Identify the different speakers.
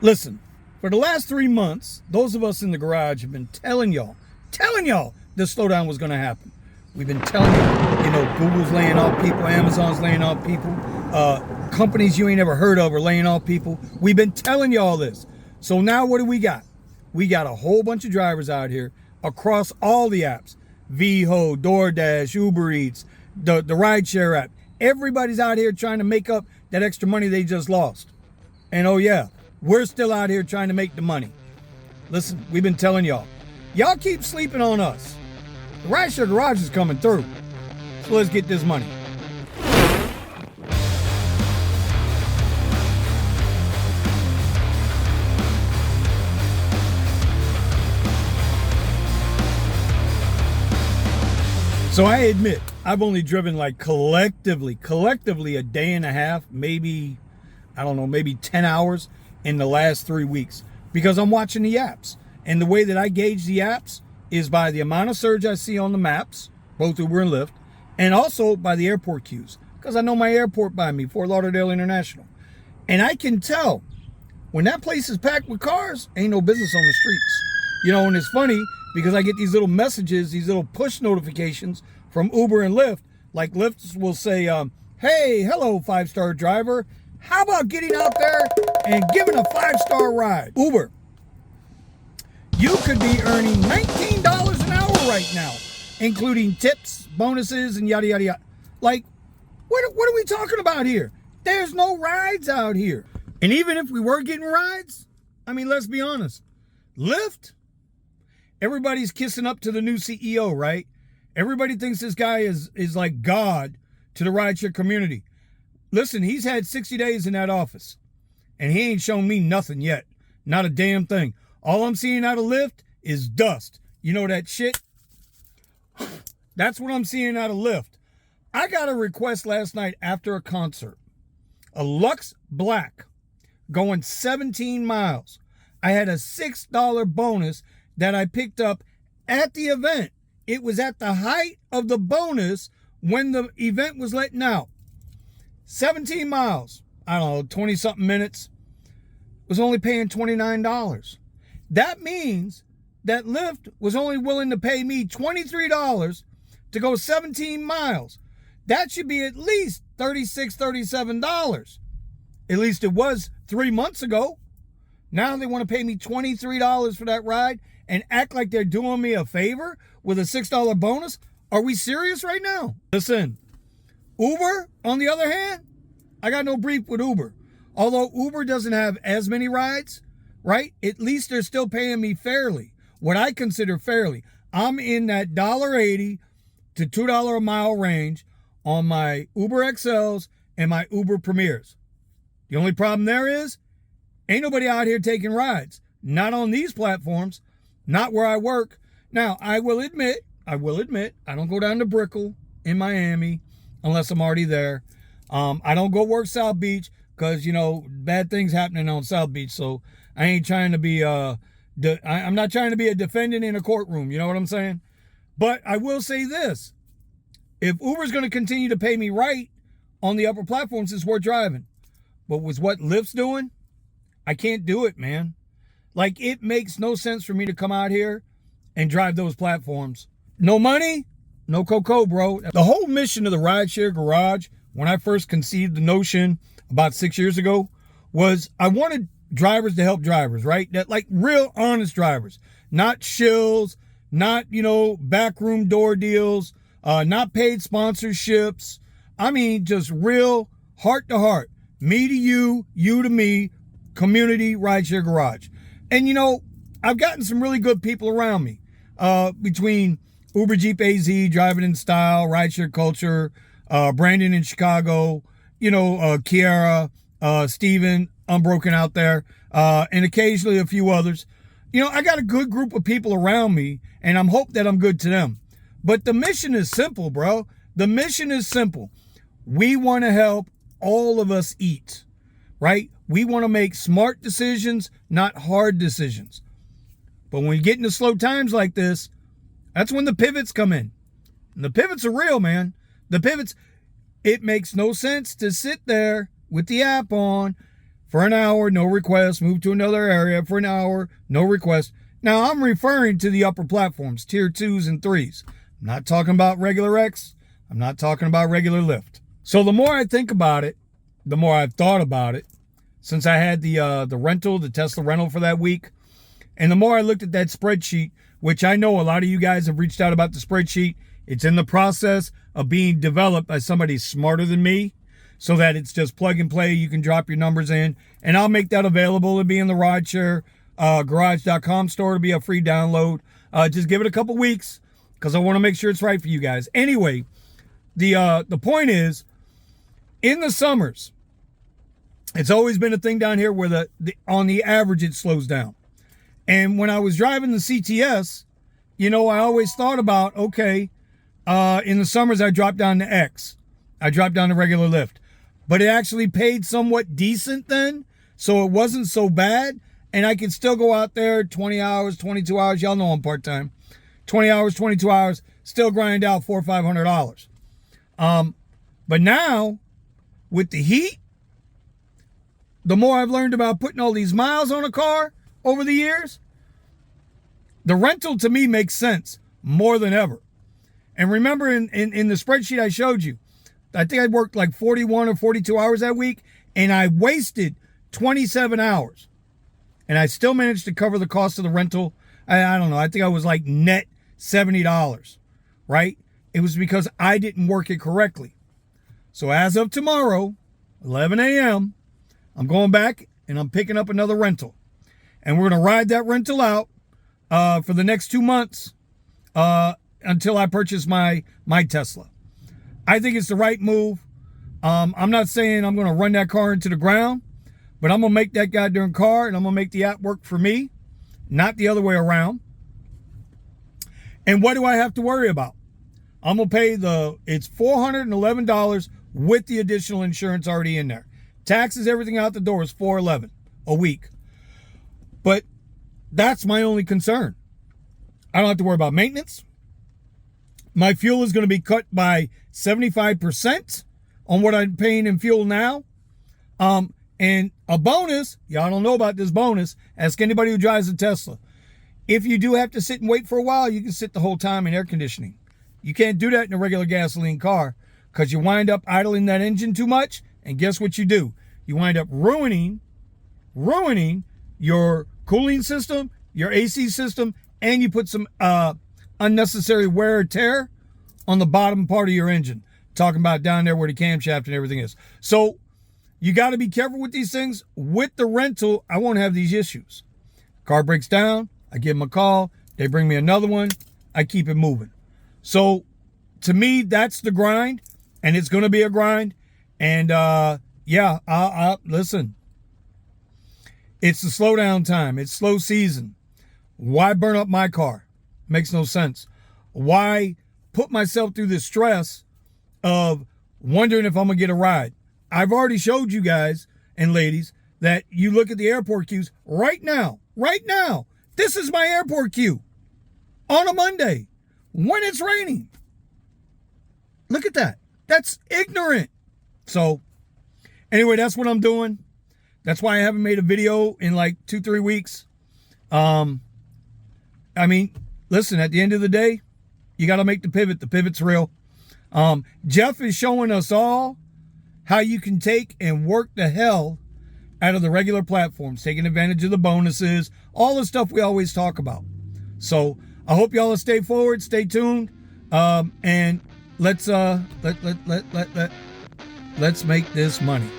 Speaker 1: Listen, for the last 3 months, those of us in the garage have been telling y'all this slowdown was going to happen. We've been telling you, Google's laying off people, Amazon's laying off people, companies you ain't ever heard of are laying off people. We've been telling you all this. So now what do we got? We got a whole bunch of drivers out here across all the apps. VHO, DoorDash, Uber Eats, the Rideshare app. Everybody's out here trying to make up that extra money they just lost. And oh yeah, we're still out here trying to make the money. Listen, we've been telling y'all. Y'all keep sleeping on us. The Rideshare Garage is coming through. So let's get this money. So I admit, I've only driven like collectively a day and a half, maybe, I don't know, maybe 10 hours in the last 3 weeks because I'm watching the apps. And the way that I gauge the apps is by the amount of surge I see on the maps, both Uber and Lyft, and also by the airport queues because I know my airport by me, Fort Lauderdale International. And I can tell when that place is packed with cars, ain't no business on the streets. And it's funny because I get these little messages, these little push notifications from Uber and Lyft. Like Lyft will say, hey, hello, 5-star driver. How about getting out there and giving a 5-star ride? Uber, you could be earning $19 an hour right now, including tips, bonuses, and yada, yada, yada. Like, what are we talking about here? There's no rides out here. And even if we were getting rides, I mean, let's be honest. Lyft, everybody's kissing up to the new CEO, right? Everybody thinks this guy is like God to the rideshare community. Listen, he's had 60 days in that office, and he ain't shown me nothing yet. Not a damn thing. All I'm seeing out of Lyft is dust. You know that shit? That's what I'm seeing out of Lyft. I got a request last night after a concert. A Lux Black going 17 miles. I had a $6 bonus that I picked up at the event. It was at the height of the bonus when the event was letting out. 17 miles, I don't know, 20-something minutes, was only paying $29. That means that Lyft was only willing to pay me $23 to go 17 miles. That should be at least $36, $37. At least it was 3 months ago. Now they want to pay me $23 for that ride and act like they're doing me a favor with a $6 bonus? Are we serious right now? Listen, Uber, on the other hand, I got no beef with Uber. Although Uber doesn't have as many rides, right? At least they're still paying me fairly. What I consider fairly. I'm in that $1.80 to $2 a mile range on my Uber XLs and my Uber Premiers. The only problem there is, ain't nobody out here taking rides. Not on these platforms. Not where I work. Now, I will admit, I don't go down to Brickell in Miami unless I'm already there. I don't go work South Beach because, bad things happening on South Beach. So I ain't trying to be, I'm not trying to be a defendant in a courtroom. You know what I'm saying? But I will say this. If Uber's going to continue to pay me right on the upper platforms, it's worth driving. But with what Lyft's doing, I can't do it, man. Like, it makes no sense for me to come out here and drive those platforms. No money, no cocoa, bro. The whole mission of the Rideshare Garage, when I first conceived the notion about 6 years ago, was I wanted drivers to help drivers, right? That, like, real honest drivers. Not shills, not, backroom door deals, not paid sponsorships. I mean, just real heart to heart. Me to you, you to me, community Rideshare Garage. And, I've gotten some really good people around me between Uber Jeep AZ, Driving in Style, Rideshare Culture, Brandon in Chicago, Kiara, Steven, Unbroken out there, and occasionally a few others. I got a good group of people around me, and I'm hoping that I'm good to them. But the mission is simple, bro. The mission is simple. We want to help all of us eat, right? We want to make smart decisions, not hard decisions. But when we get into slow times like this, that's when the pivots come in. And the pivots are real, man. The pivots, it makes no sense to sit there with the app on for an hour, no request. Move to another area for an hour, no request. Now, I'm referring to the upper platforms, tier 2s and 3s. I'm not talking about regular X. I'm not talking about regular Lyft. So the more I think about it, the more I've thought about it, since I had the rental, the Tesla rental for that week, and the more I looked at that spreadsheet, which I know a lot of you guys have reached out about the spreadsheet. It's in the process of being developed by somebody smarter than me, so that it's just plug and play. You can drop your numbers in, and I'll make that available. It'll be in the Rideshare garage.com store. It'll be a free download. Just give it a couple weeks because I want to make sure it's right for you guys. Anyway, the point is, in the summers, it's always been a thing down here where on the average it slows down. And when I was driving the CTS, I always thought about, okay, in the summers I dropped down to X. I dropped down to regular Lyft. But it actually paid somewhat decent then, so it wasn't so bad. And I could still go out there 20 hours, 22 hours. Y'all know I'm part-time. 20 hours, 22 hours, still grind out $400 or $500. But now, with the heat, the more I've learned about putting all these miles on a car over the years, the rental to me makes sense more than ever. And remember in the spreadsheet I showed you, I think I worked like 41 or 42 hours that week, and I wasted 27 hours. And I still managed to cover the cost of the rental. I don't know. I think I was like net $70, right? It was because I didn't work it correctly. So as of tomorrow, 11 a.m., I'm going back and I'm picking up another rental. And we're going to ride that rental out for the next 2 months until I purchase my Tesla. I think it's the right move. I'm not saying I'm going to run that car into the ground, but I'm going to make that goddamn car and I'm going to make the app work for me, not the other way around. And what do I have to worry about? I'm going to pay it's $411 with the additional insurance already in there. Taxes, everything out the door is $411 a week. But that's my only concern. I don't have to worry about maintenance. My fuel is going to be cut by 75% on what I'm paying in fuel now. And a bonus, y'all don't know about this bonus, ask anybody who drives a Tesla. If you do have to sit and wait for a while, you can sit the whole time in air conditioning. You can't do that in a regular gasoline car because you wind up idling that engine too much, and guess what you do? You wind up ruining your cooling system, your AC system, and you put some unnecessary wear or tear on the bottom part of your engine. Talking about down there where the camshaft and everything is. So you got to be careful with these things. With the rental, I won't have these issues. Car breaks down, I give them a call, they bring me another one, I keep it moving. So to me, that's the grind, and it's going to be a grind. And listen, it's the slowdown time. It's slow season. Why burn up my car? Makes no sense. Why put myself through the stress of wondering if I'm going to get a ride? I've already showed you guys and ladies that you look at the airport queues right now. This is my airport queue on a Monday when it's raining. Look at that. That's ignorant. So anyway, that's what I'm doing. That's why I haven't made a video in like 2-3 weeks. I mean, listen, at the end of the day, you got to make the pivot. The pivot's real. Jeff is showing us all how you can take and work the hell out of the regular platforms, taking advantage of the bonuses, all the stuff we always talk about. So I hope y'all will stay forward, stay tuned, and let's make this money.